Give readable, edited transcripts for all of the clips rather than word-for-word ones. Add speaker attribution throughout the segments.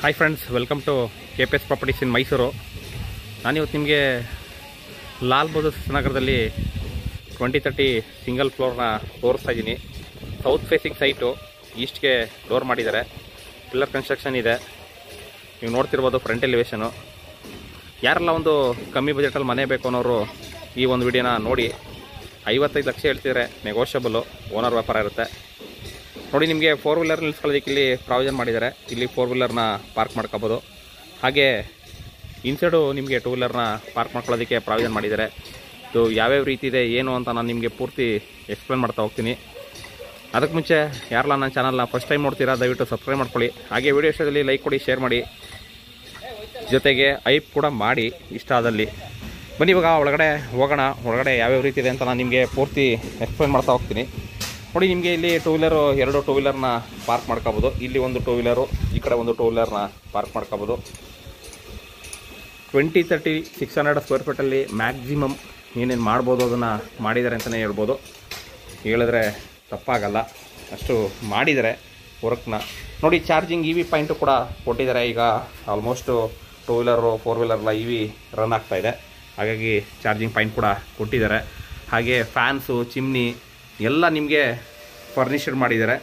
Speaker 1: Hi friends, welcome to KPS properties in Mysuru. ನಾನಿವತ್ತು ನಿಮಗೆ ಲಾಲ್ ಬಹದ್ದೂರ್ ನಗರದಲ್ಲಿ 2030 ಸಿಂಗಲ್ ಫ್ಲೋರ್ನ ತೋರಿಸ್ತಾ ಇದ್ದೀನಿ. ಸೌತ್ ಫೇಸಿಂಗ್ ಸೈಟು, ಈಸ್ಟ್ಗೆ ಡೋರ್ ಮಾಡಿದ್ದಾರೆ, ಪಿಲ್ಲರ್ ಕನ್ಸ್ಟ್ರಕ್ಷನ್ ಇದೆ. ನೀವು ನೋಡ್ತಿರ್ಬೋದು ಫ್ರಂಟ್ ಎಲಿವೇಷನು. ಯಾರೆಲ್ಲ ಒಂದು ಕಮ್ಮಿ ಬಜೆಟಲ್ಲಿ ಮನೆ ಬೇಕು ಅನ್ನೋರು ಈ ಒಂದು ವಿಡಿಯೋನ ನೋಡಿ. 55 ಲಕ್ಷ ಹೇಳ್ತಿದ್ರೆ ನೆಗೋಷಿಯಬಲು, ಓನರ್ ವ್ಯಾಪಾರ ಇರುತ್ತೆ. ನೋಡಿ, ನಿಮಗೆ 4 ವೀಲರ್ ನಿಲ್ಸ್ಕೊಳ್ಳೋದಕ್ಕೆ ಇಲ್ಲಿ ಪ್ರಾವಿಷನ್ ಮಾಡಿದ್ದಾರೆ. ಇಲ್ಲಿ 4 ವೀಲರ್ನ ಪಾರ್ಕ್ ಮಾಡ್ಕೋಬೋದು. ಹಾಗೆ ಇನ್ಸೈಡು ನಿಮಗೆ 2 ವೀಲರ್ನ ಪಾರ್ಕ್ ಮಾಡ್ಕೊಳ್ಳೋದಕ್ಕೆ ಪ್ರಾವಿಷನ್ ಮಾಡಿದ್ದಾರೆ. ಇದು ಯಾವ್ಯಾವ ರೀತಿ ಇದೆ ಏನು ಅಂತ ನಾನು ನಿಮಗೆ ಪೂರ್ತಿ ಎಕ್ಸ್ಪ್ಲೇನ್ ಮಾಡ್ತಾ ಹೋಗ್ತೀನಿ. ಅದಕ್ಕೆ ಮುಂಚೆ ಯಾರೆಲ್ಲ ನನ್ನ ಚಾನಲ್ನ ಫಸ್ಟ್ ಟೈಮ್ ನೋಡ್ತೀರಾ ದಯವಿಟ್ಟು ಸಬ್ಸ್ಕ್ರೈಬ್ ಮಾಡ್ಕೊಳ್ಳಿ. ಹಾಗೆ ವಿಡಿಯೋ ಇಷ್ಟದಲ್ಲಿ ಲೈಕ್ ಕೊಡಿ, ಶೇರ್ ಮಾಡಿ, ಜೊತೆಗೆ ಐಪ್ ಕೂಡ ಮಾಡಿ ಇಷ್ಟ ಆದಲ್ಲಿ. ಬನ್ನಿ ಇವಾಗ ಒಳಗಡೆ ಹೋಗೋಣ. ಒಳಗಡೆ ಯಾವ್ಯಾವ ರೀತಿ ಇದೆ ಅಂತ ನಾನು ನಿಮಗೆ ಪೂರ್ತಿ ಎಕ್ಸ್ಪ್ಲೇನ್ ಮಾಡ್ತಾ ಹೋಗ್ತೀನಿ. ನೋಡಿ, ನಿಮಗೆ ಇಲ್ಲಿ 2 ವೀಲರು, 2 2 ವೀಲರ್ನ ಪಾರ್ಕ್ ಮಾಡ್ಕೋಬೋದು. ಇಲ್ಲಿ ಒಂದು 2 ವೀಲರು, ಈ ಕಡೆ ಒಂದು 2 ವೀಲರ್ನ ಪಾರ್ಕ್ ಮಾಡ್ಕೋಬೋದು. 2030 600 ಸ್ಕ್ವೇರ್ ಫೀಟಲ್ಲಿ ಮ್ಯಾಕ್ಸಿಮಮ್ ಏನೇನು ಮಾಡ್ಬೋದು ಅದನ್ನು ಮಾಡಿದ್ದಾರೆ ಅಂತಲೇ ಹೇಳ್ಬೋದು. ಹೇಳಿದ್ರೆ ತಪ್ಪಾಗಲ್ಲ, ಅಷ್ಟು ಮಾಡಿದ್ದಾರೆ ವರ್ಕ್ನ. ನೋಡಿ, ಚಾರ್ಜಿಂಗ್ EV ಪಾಯಿಂಟು ಕೂಡ ಕೊಟ್ಟಿದ್ದಾರೆ. ಈಗ ಆಲ್ಮೋಸ್ಟು 2 ವೀಲರು 4 ವೀಲರ್ಲ EV ರನ್ ಆಗ್ತಾಯಿದೆ, ಹಾಗಾಗಿ ಚಾರ್ಜಿಂಗ್ ಪಾಯಿಂಟ್ ಕೂಡ ಕೊಟ್ಟಿದ್ದಾರೆ. ಹಾಗೆ ಫ್ಯಾನ್ಸು, ಚಿಮ್ನಿ ಎಲ್ಲ ನಿಮಗೆ ಫರ್ನಿಷಡ್ ಮಾಡಿದ್ದಾರೆ.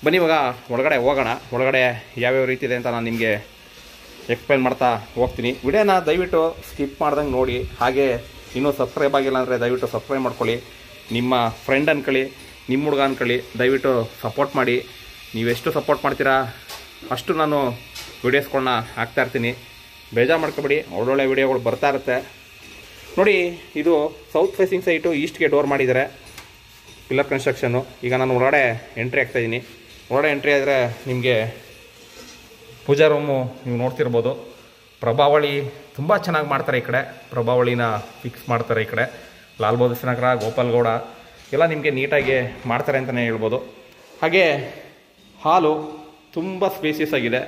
Speaker 1: ಬನ್ನಿ ಇವಾಗ ಒಳಗಡೆ ಹೋಗೋಣ. ಒಳಗಡೆ ಯಾವ್ಯಾವ ರೀತಿ ಇದೆ ಅಂತ ನಾನು ನಿಮಗೆ ಎಕ್ಸ್ಪ್ಲೇನ್ ಮಾಡ್ತಾ ಹೋಗ್ತೀನಿ. ವಿಡಿಯೋನ ದಯವಿಟ್ಟು ಸ್ಕಿಪ್ ಮಾಡ್ದಂಗೆ ನೋಡಿ. ಹಾಗೆ ಇನ್ನೂ ಸಬ್ಸ್ಕ್ರೈಬ್ ಆಗಿಲ್ಲ ಅಂದರೆ ದಯವಿಟ್ಟು ಸಬ್ಸ್ಕ್ರೈಬ್ ಮಾಡ್ಕೊಳ್ಳಿ. ನಿಮ್ಮ ಫ್ರೆಂಡ್ ಅಂದ್ಕೊಳ್ಳಿ, ನಿಮ್ಮ ಹುಡುಗ ಅಂದ್ಕೊಳ್ಳಿ, ದಯವಿಟ್ಟು ಸಪೋರ್ಟ್ ಮಾಡಿ. ನೀವೆಷ್ಟು ಸಪೋರ್ಟ್ ಮಾಡ್ತೀರಾ ಅಷ್ಟು ನಾನು ವೀಡಿಯೋಸ್ಗಳನ್ನ ಹಾಕ್ತಾಯಿರ್ತೀನಿ. ಬೇಜಾರು ಮಾಡ್ಕೊಬೇಡಿ, ಒಳ್ಳೊಳ್ಳೆ ವೀಡಿಯೋಗಳು ಬರ್ತಾ ಇರುತ್ತೆ. ನೋಡಿ, ಇದು ಸೌತ್ ಫೇಸಿಂಗ್ ಸೈಟು, ಈಸ್ಟ್ಗೆ ಡೋರ್ ಮಾಡಿದ್ದಾರೆ, ಪಿಲ್ಲರ್ ಕನ್ಸ್ಟ್ರಕ್ಷನ್ನು. ಈಗ ನಾನು ಒಳಗಡೆ ಎಂಟ್ರಿ ಆಗ್ತಾಯಿದ್ದೀನಿ. ಒಳಗಡೆ ಎಂಟ್ರಿ ಆದರೆ ನಿಮಗೆ ಪೂಜಾ ರೂಮು ನೀವು ನೋಡ್ತಿರ್ಬೋದು. ಪ್ರಭಾವಳಿ ತುಂಬ ಚೆನ್ನಾಗಿ ಮಾಡ್ತಾರೆ. ಈ ಕಡೆ ಪ್ರಭಾವಳಿನ ಫಿಕ್ಸ್ ಮಾಡ್ತಾರೆ. ಈ ಕಡೆ ಲಾಲ್ ಬಹದ್ದೂರ್ ನಗರ, ಗೋಪಾಲ್ಗೌಡ ಎಲ್ಲ ನಿಮಗೆ ನೀಟಾಗಿ ಮಾಡ್ತಾರೆ ಅಂತಲೇ ಹೇಳ್ಬೋದು. ಹಾಗೆ ಹಾಲು ತುಂಬ ಸ್ಪೇಸಿಯಸ್ ಆಗಿದೆ.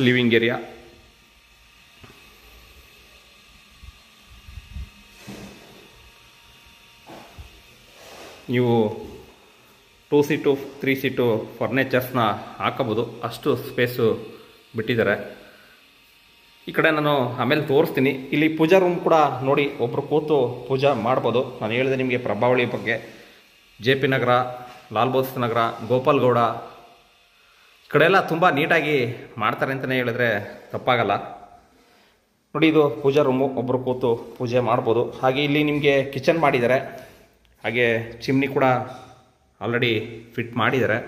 Speaker 1: ಲಿವಿಂಗ್ ಏರಿಯಾ, ನೀವು 2 ಸೀಟು 3 ಸೀಟು ಫರ್ನಿಚರ್ಸ್ನ ಹಾಕೋಬೋದು, ಅಷ್ಟು ಸ್ಪೇಸು ಬಿಟ್ಟಿದ್ದಾರೆ. ಈ ಕಡೆ ನಾನು ಆಮೇಲೆ ತೋರಿಸ್ತೀನಿ. ಇಲ್ಲಿ ಪೂಜಾ ರೂಮ್ ಕೂಡ ನೋಡಿ, ಒಬ್ಬರು ಕೂತು ಪೂಜಾ ಮಾಡ್ಬೋದು. ನಾನು ಹೇಳಿದೆ ನಿಮಗೆ ಪ್ರಭಾವಳಿ ಬಗ್ಗೆ. JP ನಗರ, ಲಾಲ್ ಬಹದ್ದೂರ್ ನಗರ, ಗೋಪಾಲ್ಗೌಡ ಈ ಕಡೆ ಎಲ್ಲ ತುಂಬ ನೀಟಾಗಿ ಮಾಡ್ತಾರೆ ಅಂತಲೇ ಹೇಳಿದ್ರೆ ತಪ್ಪಾಗಲ್ಲ. ನೋಡಿ, ಇದು ಪೂಜಾ ರೂಮು, ಒಬ್ಬರು ಕೂತು ಪೂಜೆ ಮಾಡ್ಬೋದು. ಹಾಗೆ ಇಲ್ಲಿ ನಿಮಗೆ ಕಿಚನ್ ಮಾಡಿದ್ದಾರೆ. ಹಾಗೆ ಚಿಮ್ನಿ ಕೂಡ ಆಲ್ರೆಡಿ ಫಿಟ್ ಮಾಡಿದ್ದಾರೆ.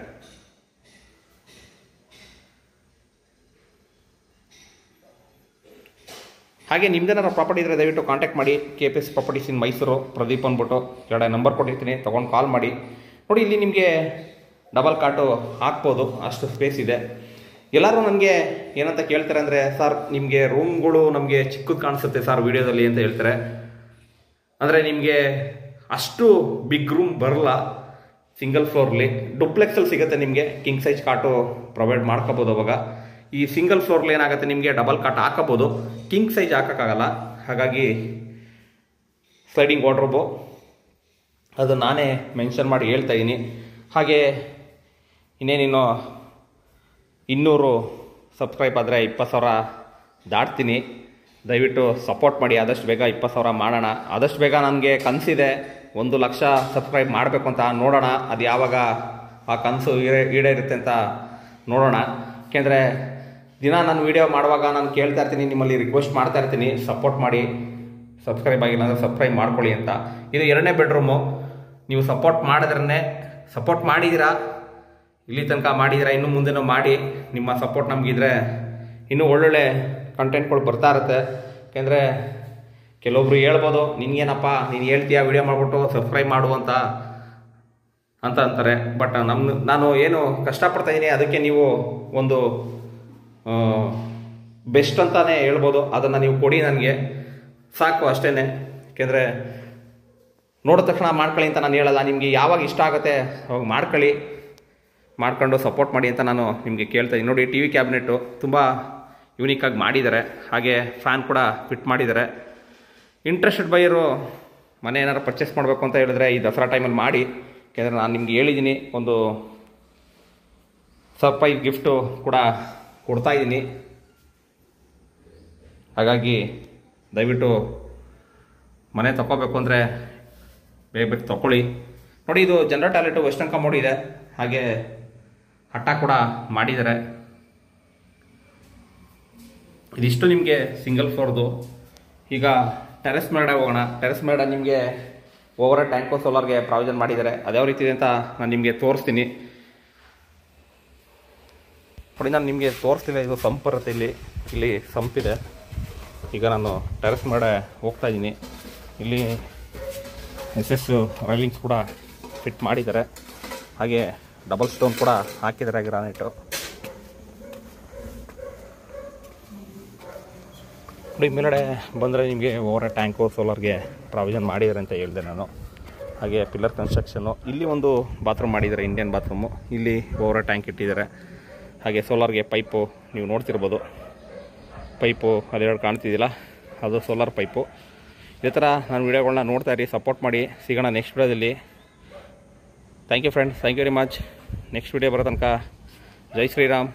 Speaker 1: ಹಾಗೆ ನಿಮ್ದೇನಾರು ಪ್ರಾಪರ್ಟಿ ಇದ್ದರೆ ದಯವಿಟ್ಟು ಕಾಂಟ್ಯಾಕ್ಟ್ ಮಾಡಿ. KPS properties in Mysuru, Pradeep ಅಂದ್ಬಿಟ್ಟು ಕೆಳಗಡೆ ನಂಬರ್ ಕೊಟ್ಟಿರ್ತೀನಿ, ತೊಗೊಂಡು ಕಾಲ್ ಮಾಡಿ. ನೋಡಿ, ಇಲ್ಲಿ ನಿಮಗೆ ಡಬಲ್ ಕಾಟು ಹಾಕ್ಬೋದು, ಅಷ್ಟು ಸ್ಪೇಸ್ ಇದೆ. ಎಲ್ಲರೂ ನನಗೆ ಏನಂತ ಕೇಳ್ತಾರೆ ಅಂದರೆ, ಸರ್ ನಿಮಗೆ ರೂಮ್ಗಳು ನಮಗೆ ಚಿಕ್ಕದು ಕಾಣಿಸುತ್ತೆ ಸರ್ ವಿಡಿಯೋದಲ್ಲಿ ಅಂತ ಹೇಳ್ತಾರೆ. ಅಂದರೆ ನಿಮಗೆ ಅಷ್ಟು ಬಿಗ್ ರೂಮ್ ಬರಲ್ಲ. ಸಿಂಗಲ್ ಫ್ಲೋರ್ಲಿ ಡುಪ್ಲೆಕ್ಸಲ್ಲಿ ಸಿಗುತ್ತೆ ನಿಮಗೆ. ಕಿಂಗ್ ಸೈಜ್ ಕಾಟು ಪ್ರೊವೈಡ್ ಮಾಡ್ಕೋಬೋದು. ಅವಾಗ ಈ ಸಿಂಗಲ್ ಫ್ಲೋರ್ಲಿ ಏನಾಗುತ್ತೆ, ನಿಮಗೆ ಡಬಲ್ ಕಾಟ್ ಹಾಕೋಬೋದು, ಕಿಂಗ್ ಸೈಜ್ ಹಾಕೋಕ್ಕಾಗಲ್ಲ. ಹಾಗಾಗಿ ಸ್ಲೈಡಿಂಗ್ ವಾರ್ಡ್ರೋಬು ಅದು ನಾನೇ ಮೆನ್ಷನ್ ಮಾಡಿ ಹೇಳ್ತಾ ಇದ್ದೀನಿ. ಹಾಗೆ ಇನ್ನೇನಿನ್ನು 200 ಸಬ್ಸ್ಕ್ರೈಬ್ ಆದರೆ 20,000 ದಾಟ್ತೀನಿ. ದಯವಿಟ್ಟು ಸಪೋರ್ಟ್ ಮಾಡಿ. ಆದಷ್ಟು ಬೇಗ 20,000 ಮಾಡೋಣ. ಆದಷ್ಟು ಬೇಗ ನನಗೆ ಕನಸಿದೆ 1 ಲಕ್ಷ ಸಬ್ಸ್ಕ್ರೈಬ್ ಮಾಡಬೇಕು ಅಂತ. ನೋಡೋಣ ಅದು ಯಾವಾಗ ಆ ಕನಸು ಈಡೇರುತ್ತೆ ಅಂತ ನೋಡೋಣ. ಯಾಕೆಂದರೆ ದಿನ ನಾನು ವೀಡಿಯೋ ಮಾಡುವಾಗ ನಾನು ಕೇಳ್ತಾ ಇರ್ತೀನಿ, ನಿಮ್ಮಲ್ಲಿ ರಿಕ್ವೆಸ್ಟ್ ಮಾಡ್ತಾ ಇರ್ತೀನಿ, ಸಪೋರ್ಟ್ ಮಾಡಿ, ಸಬ್ಸ್ಕ್ರೈಬ್ ಆಗಿಲ್ಲ ಅಂದರೆ ಸಬ್ಸ್ಕ್ರೈಬ್ ಮಾಡ್ಕೊಳ್ಳಿ ಅಂತ. ಇದು 2ನೇ ಬೆಡ್ರೂಮು. ನೀವು ಸಪೋರ್ಟ್ ಮಾಡಿದ್ದೀರಾ, ಇಲ್ಲಿ ತನಕ ಮಾಡಿದ್ದೀರಾ, ಇನ್ನೂ ಮುಂದೆನೂ ಮಾಡಿ. ನಿಮ್ಮ ಸಪೋರ್ಟ್ ನಮಗಿದ್ರೆ ಇನ್ನೂ ಒಳ್ಳೊಳ್ಳೆ ಕಂಟೆಂಟ್ಗಳು ಬರ್ತಾ ಇರುತ್ತೆ. ಯಾಕೆಂದರೆ ಕೆಲವೊಬ್ರು ಹೇಳ್ಬೋದು, ನಿನಗೇನಪ್ಪ ನೀನು ಹೇಳ್ತೀಯಾ ವಿಡಿಯೋ ಮಾಡಿಬಿಟ್ಟು ಸಬ್ಸ್ಕ್ರೈಬ್ ಮಾಡು ಅಂತ ಅಂತಾರೆ. ಬಟ್ ನಾನು ಏನು ಕಷ್ಟಪಡ್ತಾಯಿದ್ದೀನಿ ಅದಕ್ಕೆ ನೀವು ಒಂದು ಬೆಸ್ಟ್ ಅಂತಲೇ ಹೇಳ್ಬೋದು. ಅದನ್ನು ನೀವು ಕೊಡಿ ನನಗೆ, ಸಾಕು ಅಷ್ಟೇ. ಯಾಕೆಂದರೆ ನೋಡಿದ ತಕ್ಷಣ ಮಾಡ್ಕೊಳ್ಳಿ ಅಂತ ನಾನು ಹೇಳಲ್ಲ. ನಿಮಗೆ ಯಾವಾಗ ಇಷ್ಟ ಆಗುತ್ತೆ ಅವಾಗ ಮಾಡ್ಕೊಂಡು ಸಪೋರ್ಟ್ ಮಾಡಿ ಅಂತ ನಾನು ನಿಮಗೆ ಕೇಳ್ತಾ ಇದ್ದೀನಿ. ನೋಡಿ, TV ಕ್ಯಾಬಿನೆಟ್ಟು ತುಂಬ ಯೂನಿಕ್ಕಾಗಿ ಮಾಡಿದ್ದಾರೆ. ಹಾಗೆ ಫ್ಯಾನ್ ಕೂಡ ಫಿಟ್ ಮಾಡಿದ್ದಾರೆ. ಇಂಟ್ರೆಸ್ಟೆಡ್ ಬೈಯರು ಮನೆ ಏನಾರು ಪರ್ಚೇಸ್ ಮಾಡಬೇಕು ಅಂತ ಹೇಳಿದ್ರೆ ಈ ದಸರಾ ಟೈಮಲ್ಲಿ ಮಾಡಿ. ಯಾಕೆಂದರೆ ನಾನು ನಿಮಗೆ ಹೇಳಿದ್ದೀನಿ, ಒಂದು ಸರ್ಪ್ರೈಸ್ ಗಿಫ್ಟು ಕೂಡ ಕೊಡ್ತಾಯಿದ್ದೀನಿ. ಹಾಗಾಗಿ ದಯವಿಟ್ಟು ಮನೆ ತಗೋಬೇಕು ಅಂದರೆ ಬೇಗ ಬೇಗ ತೊಗೊಳ್ಳಿ. ನೋಡಿ, ಇದು ಜನರಲ್ ಟಾಯ್ಲೆಟು ವೆಸ್ಟರ್ನ್ ಕಮೋಡ್ ಇದೆ, ಹಾಗೆ ಹಟ್ಟ ಕೂಡ ಮಾಡಿದ್ದಾರೆ. ಇದಿಷ್ಟು ನಿಮಗೆ ಸಿಂಗಲ್ ಫ್ಲೋರ್ದು. ಈಗ ಟೆರೆಸ್ ಮೇಲ್ಗಡೆ ಹೋಗೋಣ. ಟೆರೆಸ್ ಮೇಲ್ಗಡೆ ನಿಮಗೆ ಓವರ್ ಟ್ಯಾಂಕೋ ಸೋಲಾರ್ಗೆ ಪ್ರಾವಿಷನ್ ಮಾಡಿದ್ದಾರೆ. ಅದ್ಯಾವ ರೀತಿ ಇದೆ ಅಂತ ನಾನು ನಿಮಗೆ ತೋರಿಸ್ತೀನಿ. ನೋಡಿ, ನಾನು ನಿಮಗೆ ತೋರಿಸ್ತೀನಿ. ಇದು ಸಂಪ್ ಬರುತ್ತೆ, ಇಲ್ಲಿ ಸಂಪಿದೆ. ಈಗ ನಾನು ಟೆರೆಸ್ ಮೇಲ್ಗಡೆ ಹೋಗ್ತಾ ಇದ್ದೀನಿ. ಇಲ್ಲಿ SS ರೈಲಿಂಗ್ಸ್ ಕೂಡ ಫಿಟ್ ಮಾಡಿದ್ದಾರೆ, ಹಾಗೆ ಡಬಲ್ ಸ್ಟೋನ್ ಕೂಡ ಹಾಕಿದ್ದಾರೆ ಗ್ರಾನೈಟು. ನೋಡಿ, ಮೇಲ್ಗಡೆ ಬಂದರೆ ನಿಮಗೆ ಓವರ್ ಟ್ಯಾಂಕು ಸೋಲಾರ್ಗೆ ಪ್ರಾವಿಷನ್ ಮಾಡಿದ್ದಾರೆ ಅಂತ ಹೇಳಿದೆ ನಾನು. ಹಾಗೆ ಪಿಲ್ಲರ್ ಕನ್ಸ್ಟ್ರಕ್ಷನ್ನು. ಇಲ್ಲಿ ಒಂದು ಬಾತ್ರೂಮ್ ಮಾಡಿದ್ದಾರೆ, ಇಂಡಿಯನ್ ಬಾತ್ರೂಮು. ಇಲ್ಲಿ ಓವರ್ ಟ್ಯಾಂಕ್ ಇಟ್ಟಿದ್ದಾರೆ. ಹಾಗೆ ಸೋಲಾರ್ಗೆ ಪೈಪು ನೀವು ನೋಡ್ತಿರ್ಬೋದು. ಪೈಪು ಅದೆರಡು ಕಾಣ್ತಿದ್ದಿಲ್ಲ, ಅದು ಸೋಲಾರ್ ಪೈಪು. ಇದೇ ಥರ ನಾನು ವೀಡಿಯೋಗಳನ್ನ ನೋಡ್ತಾ ಇರಿ, ಸಪೋರ್ಟ್ ಮಾಡಿ. ಸಿಗೋಣ ನೆಕ್ಸ್ಟ್ ವೀಡಿಯೋದಲ್ಲಿ. Thank you friends, thank you very much. Next video ಬರೋ ತನಕ ಜೈ ಶ್ರೀರಾಮ್.